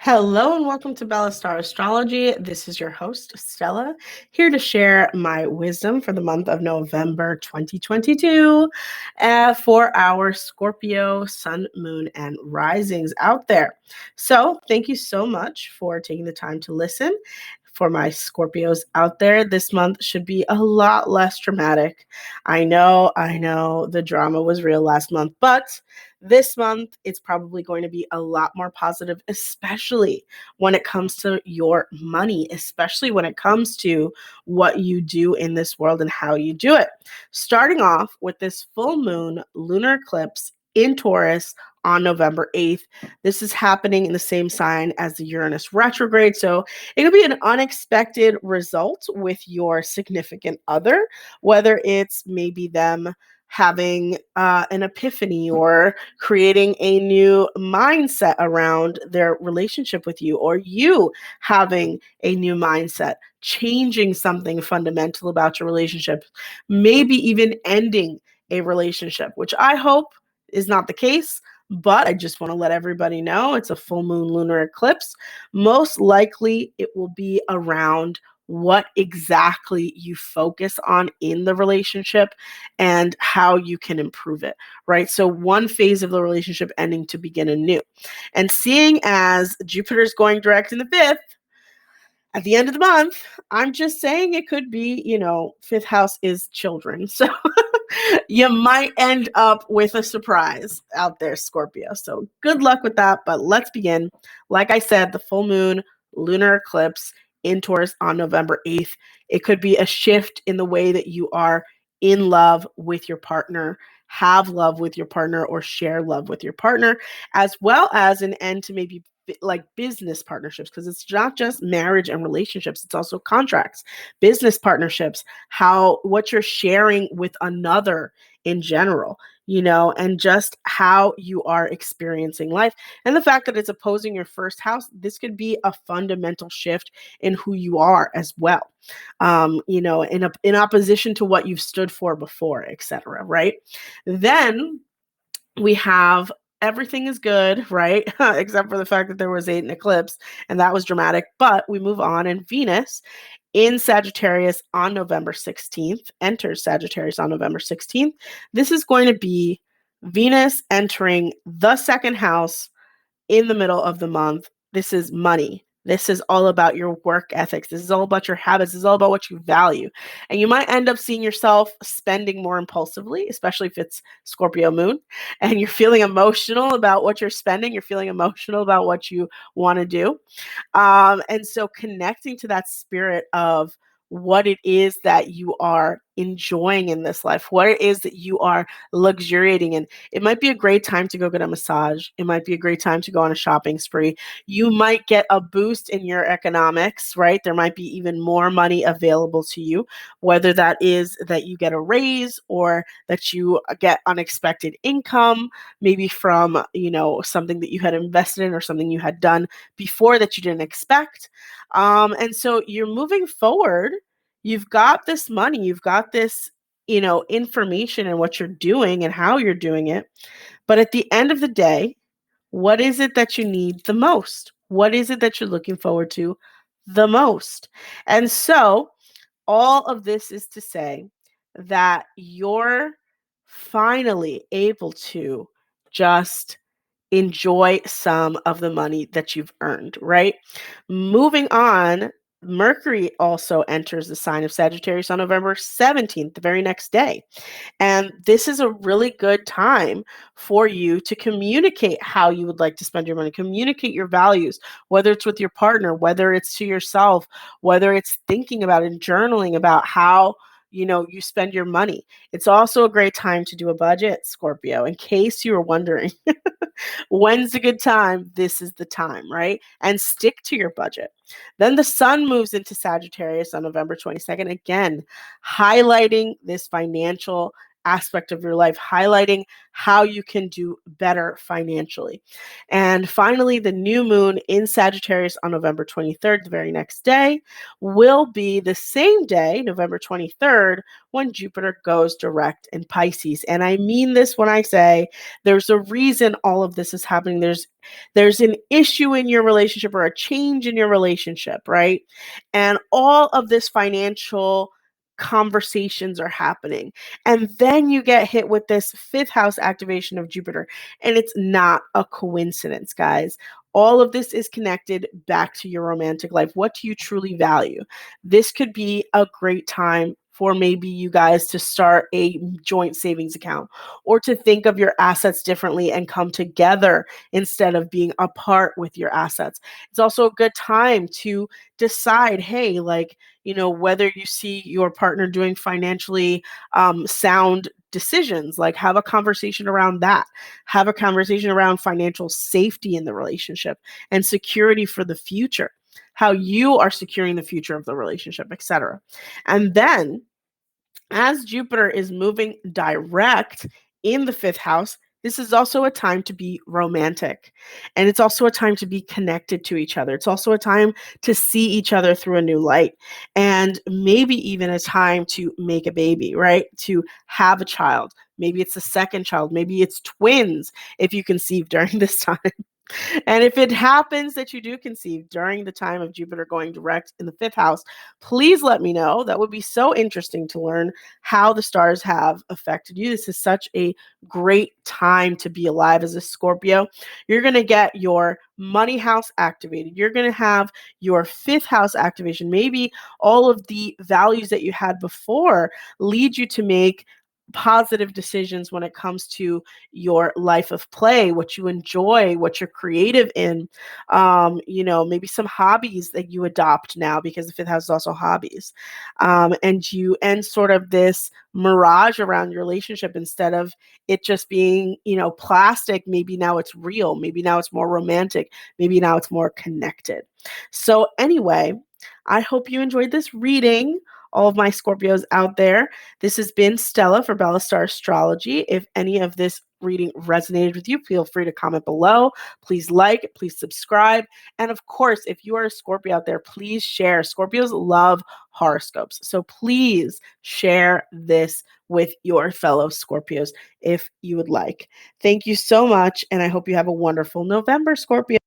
Hello and welcome to Bella Star Astrology. This is your host, Stella, here to share my wisdom for the month of November 2022 for our Scorpio, Sun, Moon, and Risings out there. So, thank you so much for taking the time to listen. For my Scorpios out there, this month should be a lot less dramatic. I know the drama was real last month, but this month, it's probably going to be a lot more positive, especially when it comes to your money, especially when it comes to what you do in this world and how you do it. Starting off with this full moon lunar eclipse in Taurus on November 8th. This is happening in the same sign as the Uranus retrograde. So it could be an unexpected result with your significant other, whether it's maybe them having an epiphany or creating a new mindset around their relationship with you, or you having a new mindset, changing something fundamental about your relationship, maybe even ending a relationship, which I hope is not the case. But I just want to let everybody know it's a full moon lunar eclipse. Most likely, it will be around what exactly you focus on in the relationship and how you can improve it, right? So one phase of the relationship ending to begin anew. And seeing as Jupiter's going direct in the fifth, at the end of the month, I'm just saying it could be, fifth house is children. So you might end up with a surprise out there, Scorpio. So good luck with that. But let's begin. Like I said, the full moon lunar eclipse in Taurus on November 8th. It could be a shift in the way that you are in love with your partner, have love with your partner, or share love with your partner, as well as an end to maybe like business partnerships, because it's not just marriage and relationships, it's also contracts, business partnerships, what you're sharing with another in general, and just how you are experiencing life. And the fact that it's opposing your first house, this could be a fundamental shift in who you are as well. In opposition to what you've stood for before, etc. Right? Then we have everything is good, right? Except for the fact that there was an eclipse and that was dramatic. But we move on, and Venus in Sagittarius on November 16th enters Sagittarius on November 16th. This is going to be Venus entering the second house in the middle of the month. This is money. This is all about your work ethics. This is all about your habits. This is all about what you value. And you might end up seeing yourself spending more impulsively, especially if it's Scorpio moon and you're feeling emotional about what you're spending. You're feeling emotional about what you want to do. And so connecting to that spirit of what it is that you are enjoying in this life, what it is that you are luxuriating in. It might be a great time to go get a massage. It might be a great time to go on a shopping spree. You might get a boost in your economics, right? There might be even more money available to you, whether that is that you get a raise or that you get unexpected income, maybe from, something that you had invested in or something you had done before that you didn't expect. And so you're moving forward. You've got this money, you've got this, information and what you're doing and how you're doing it. But at the end of the day, what is it that you need the most? What is it that you're looking forward to the most? And so all of this is to say that you're finally able to just enjoy some of the money that you've earned, right? Moving on, Mercury also enters the sign of Sagittarius on November 17th, the very next day. And this is a really good time for you to communicate how you would like to spend your money, communicate your values, whether it's with your partner, whether it's to yourself, whether it's thinking about and journaling about how you spend your money. It's also a great time to do a budget, Scorpio, in case you were wondering. When's a good time? This is the time, right? And stick to your budget. Then the sun moves into Sagittarius on November 22nd, again, highlighting this financial aspect of your life, highlighting how you can do better financially. And finally, the new moon in Sagittarius on November 23rd, the very next day, will be the same day, November 23rd, when Jupiter goes direct in Pisces. And I mean this when I say there's a reason all of this is happening. There's an issue in your relationship or a change in your relationship, right? And all of this financial conversations are happening. And then you get hit with this fifth house activation of Jupiter. And it's not a coincidence, guys. All of this is connected back to your romantic life. What do you truly value? This could be a great time for maybe you guys to start a joint savings account or to think of your assets differently and come together instead of being apart with your assets. It's also a good time to decide, hey, like, whether you see your partner doing financially sound decisions, like have a conversation around that. Have a conversation around financial safety in the relationship and security for the future, how you are securing the future of the relationship, etc. And then as Jupiter is moving direct in the fifth house, this is also a time to be romantic. And it's also a time to be connected to each other. It's also a time to see each other through a new light. And maybe even a time to make a baby, right? To have a child. Maybe it's a second child. Maybe it's twins if you conceive during this time. And if it happens that you do conceive during the time of Jupiter going direct in the fifth house, please let me know. That would be so interesting to learn how the stars have affected you. This is such a great time to be alive as a Scorpio. You're going to get your money house activated. You're going to have your fifth house activation. Maybe all of the values that you had before lead you to make positive decisions when it comes to your life of play, what you enjoy, what you're creative in, maybe some hobbies that you adopt now because the fifth house is also hobbies. And you end sort of this mirage around your relationship instead of it just being, plastic. Maybe now it's real. Maybe now it's more romantic. Maybe now it's more connected. So anyway, I hope you enjoyed this reading. All of my Scorpios out there. This has been Stella for Bella Star Astrology. If any of this reading resonated with you, feel free to comment below. Please like, please subscribe. And of course, if you are a Scorpio out there, please share. Scorpios love horoscopes. So please share this with your fellow Scorpios if you would like. Thank you so much. And I hope you have a wonderful November, Scorpio.